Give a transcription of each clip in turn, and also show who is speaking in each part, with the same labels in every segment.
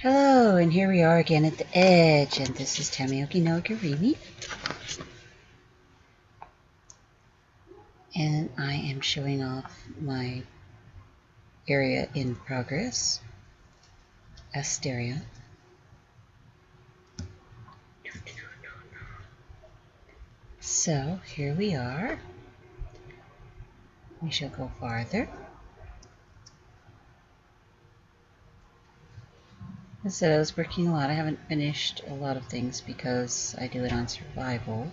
Speaker 1: Hello, and here we are again at the edge, and this is Tamioki no Garimi, and I am showing off my area in progress, Asterion. So here we are. We shall go farther. As I said, I was working a lot. I haven't finished a lot of things because I do it on survival.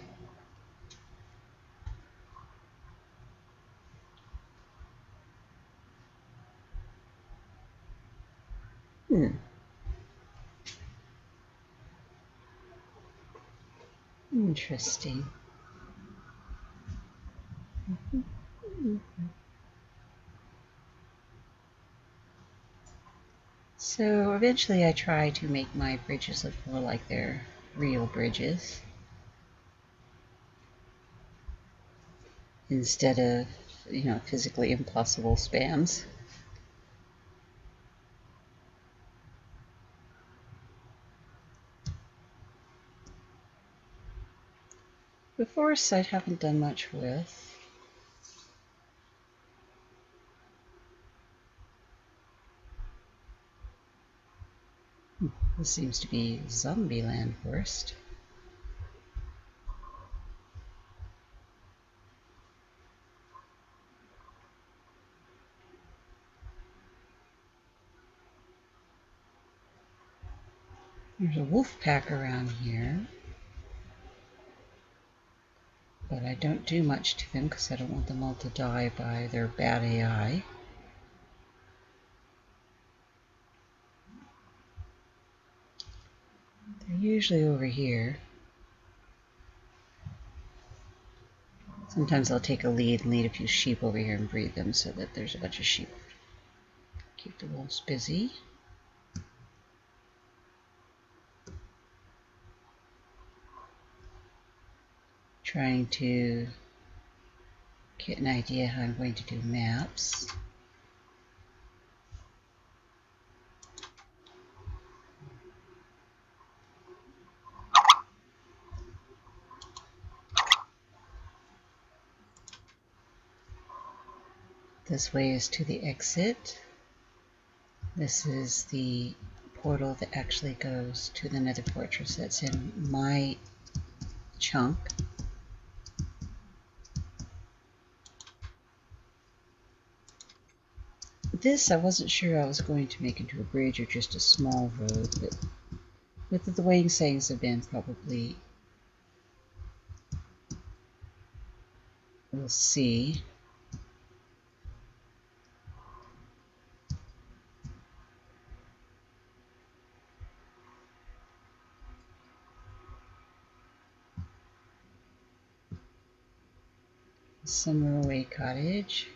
Speaker 1: Interesting. So eventually I try to make my bridges look more like they're real bridges, instead of, physically impossible spams. The forests I haven't done much with. This seems to be Zombieland forest. There's a wolf pack around here, but I don't do much to them because I don't want them all to die by their bad AI. They're usually over here. Sometimes I'll take a lead and lead a few sheep over here and breed them so that there's a bunch of sheep. Keep the wolves busy. Trying to get an idea how I'm going to do maps. This way is to the exit. This is the portal that actually goes to the Nether Fortress. That's in my chunk. This I wasn't sure I was going to make into a bridge or just a small road, but with the way things have been, probably we'll see. Summer away cottage,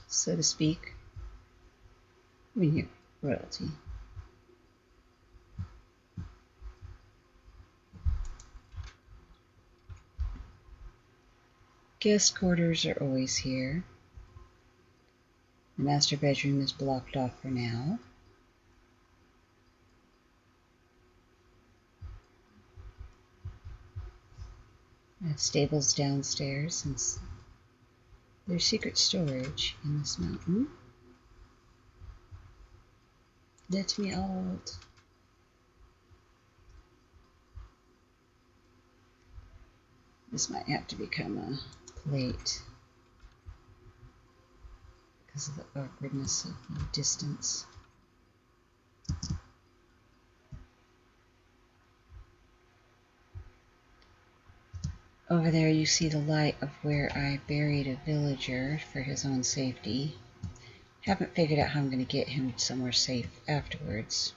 Speaker 1: so to speak. I mean, here, royalty. Guest quarters are always here. The master bedroom is blocked off for now. I have stables downstairs since there's secret storage in this mountain. Let me out. This might have to become a plate because of the awkwardness of the distance. Over there you see the light of where I buried a villager for his own safety. Haven't figured out how I'm going to get him somewhere safe afterwards.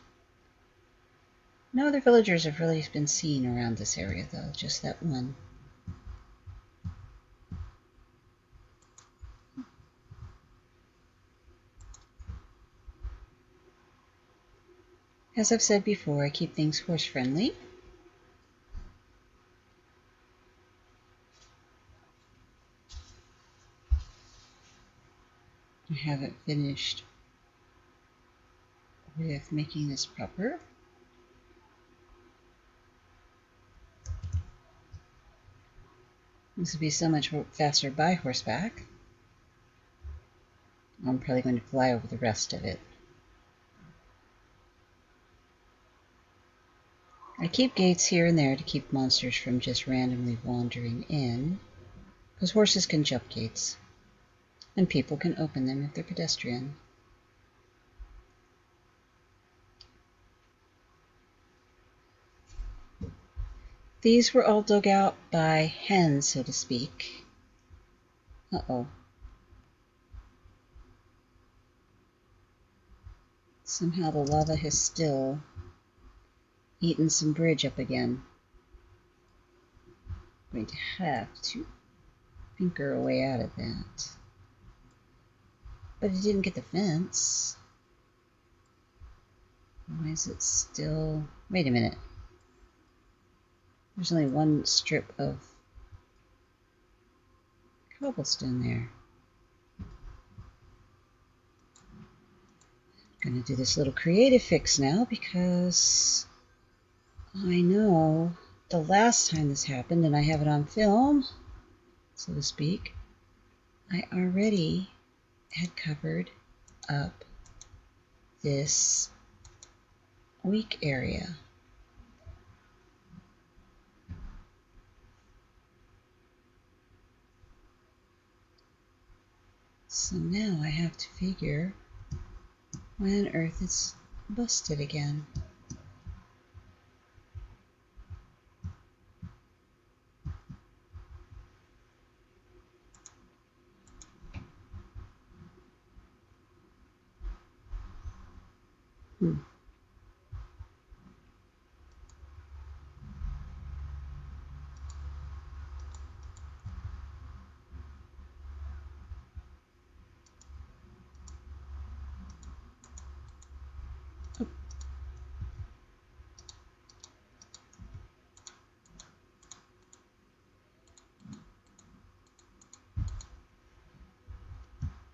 Speaker 1: No other villagers have really been seen around this area though, just that one. As I've said before, I keep things horse friendly. I haven't finished with making this proper. This would be so much faster by horseback. I'm probably going to fly over the rest of it. I keep gates here and there to keep monsters from just randomly wandering in, because horses can jump gates, and people can open them if they're pedestrian. These were all dug out by hand, so to speak. Uh-oh. Somehow the lava has still eaten some bridge up again. I'm going to have to finker a way out of that. But it didn't get the fence. Why is it still... Wait a minute. There's only one strip of cobblestone there. I'm going to do this little creative fix now because I know the last time this happened, and I have it on film, so to speak, I already had covered up this weak area. So now I have to figure why on earth it's busted again.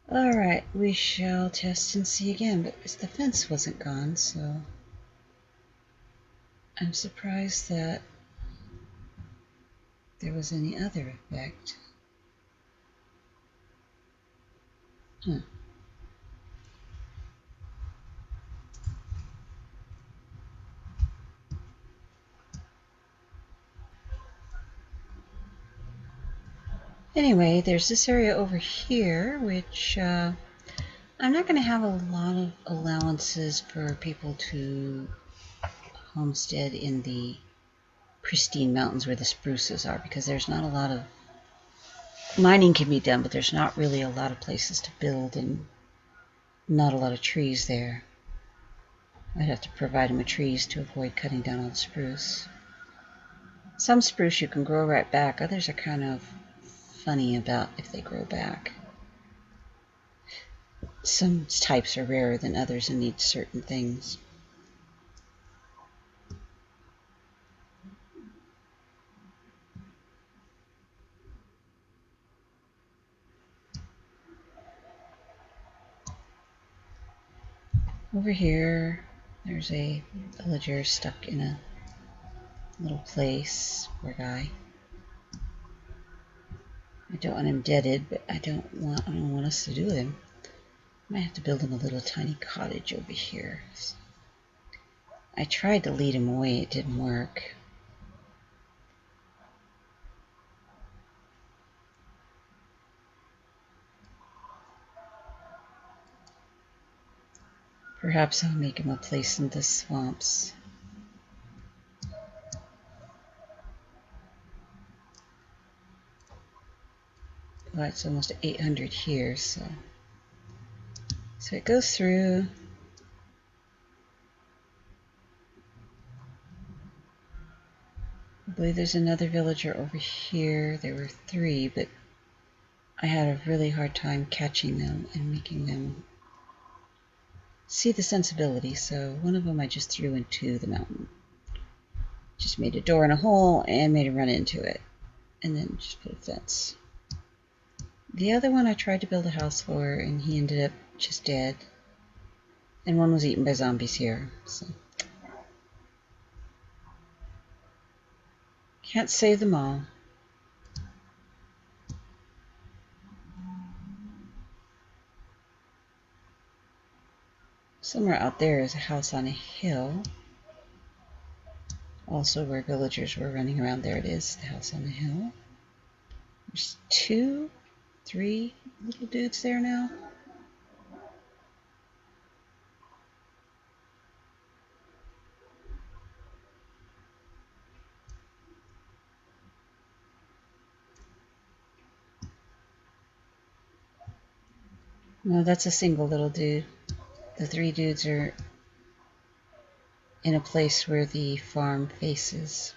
Speaker 1: Alright, we shall test and see again, but the fence wasn't gone, so I'm surprised that there was any other effect. Huh. Anyway, there's this area over here, which I'm not going to have a lot of allowances for people to homestead in the pristine mountains where the spruces are, because there's not a lot of mining can be done, but there's not really a lot of places to build and not a lot of trees there. I'd have to provide them with trees to avoid cutting down all the spruce. Some spruce you can grow right back, others are kind of funny about if they grow back. Some types are rarer than others and need certain things. Over here, there's a villager stuck in a little place. Poor guy. I don't want him deaded, but I don't want us to do with him. I might have to build him a little tiny cottage over here. I tried to lead him away, it didn't work. Perhaps I'll make him a place in the swamps. Well, it's almost 800 here, so it goes through. I believe there's another villager over here. There were 3, but I had a really hard time catching them and making them see the sensibility, so one of them I just threw into the mountain. Just made a door in a hole and made him run into it, and then just put a fence. The other one I tried to build a house for, and he ended up just dead. And one was eaten by zombies here. So. Can't save them all. Somewhere out there is a house on a hill. Also where villagers were running around. There it is, the house on the hill. There's 2, 3 little dudes there now. No, that's a single little dude. The 3 dudes are in a place where the farm faces.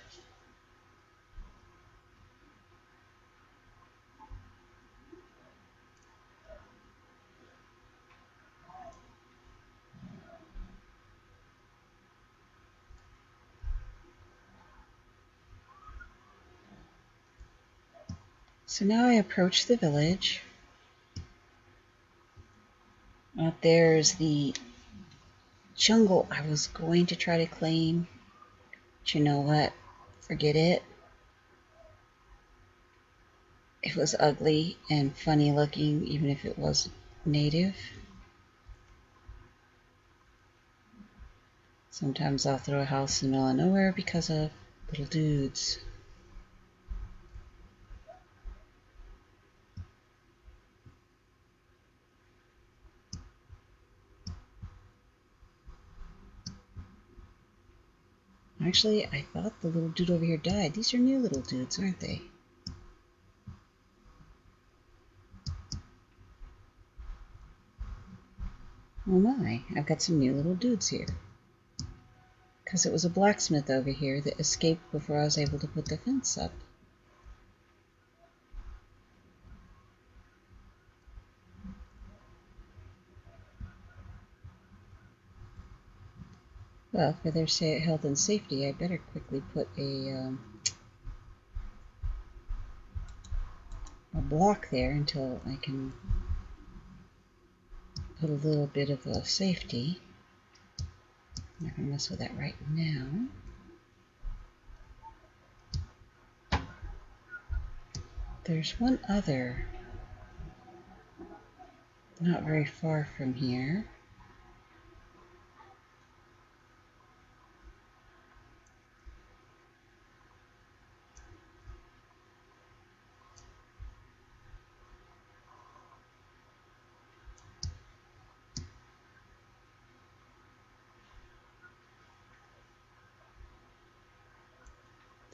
Speaker 1: So now I approach the village. Out there is the jungle I was going to try to claim. But you know what? Forget it. It was ugly and funny looking, even if it was native. Sometimes I'll throw a house in the middle of nowhere because of little dudes. Actually, I thought the little dude over here died. These are new little dudes, aren't they? Oh my, I've got some new little dudes here. Because it was a blacksmith over here that escaped before I was able to put the fence up. Well, for their health and safety, I better quickly put a block there until I can put a little bit of a safety. I'm not going to mess with that right now. There's one other, not very far from here.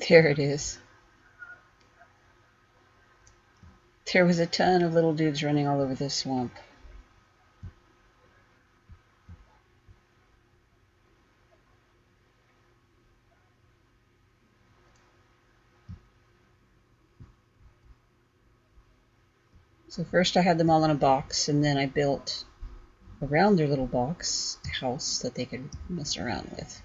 Speaker 1: There it is. There was a ton of little dudes running all over this swamp. So first I had them all in a box, and then I built around their little box a house that they could mess around with.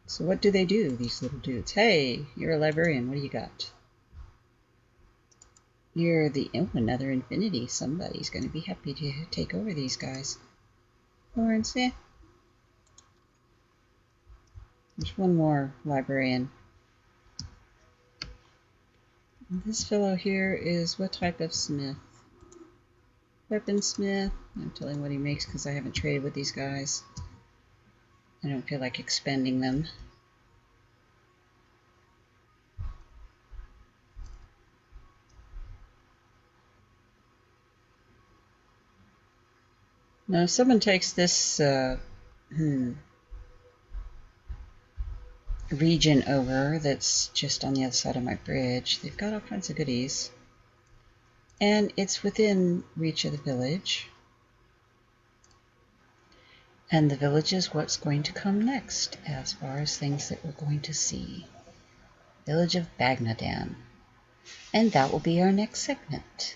Speaker 1: So what do they do, these little dudes? Hey, you're a librarian. What do you got? You're the... Oh, another infinity. Somebody's going to be happy to take over these guys. Lawrence, eh? There's one more librarian. This fellow here is what type of smith? Weaponsmith. I'm telling what he makes because I haven't traded with these guys. I don't feel like expending them. Now, if someone takes this region over that's just on the other side of my bridge, they've got all kinds of goodies. And it's within reach of the village. And the village is what's going to come next as far as things that we're going to see. Village of Bagnadan. And that will be our next segment.